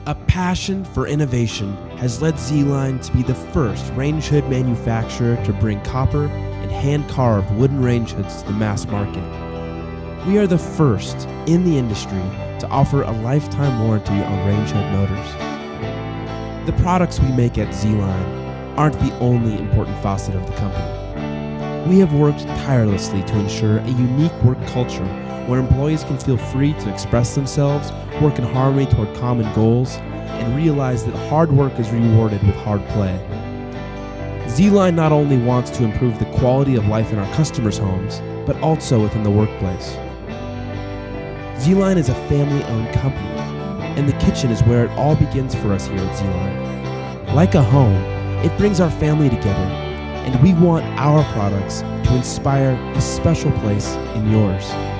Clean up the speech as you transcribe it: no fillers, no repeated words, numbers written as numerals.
A passion for innovation has led ZLINE to be the first range hood manufacturer to bring copper and hand-carved wooden range hoods to the mass market. We are the first in the industry to offer a lifetime warranty on range hood motors. The products we make at ZLINE aren't the only important facet of the company. We have worked tirelessly to ensure a unique work culture where employees can feel free to express themselves, work in harmony toward common goals, and realize that hard work is rewarded with hard play. ZLINE not only wants to improve the quality of life in our customers' homes, but also within the workplace. ZLINE is a family-owned company, and the kitchen is where it all begins for us here at ZLINE. Like a home, it brings our family together, and we want our products to inspire a special place in yours.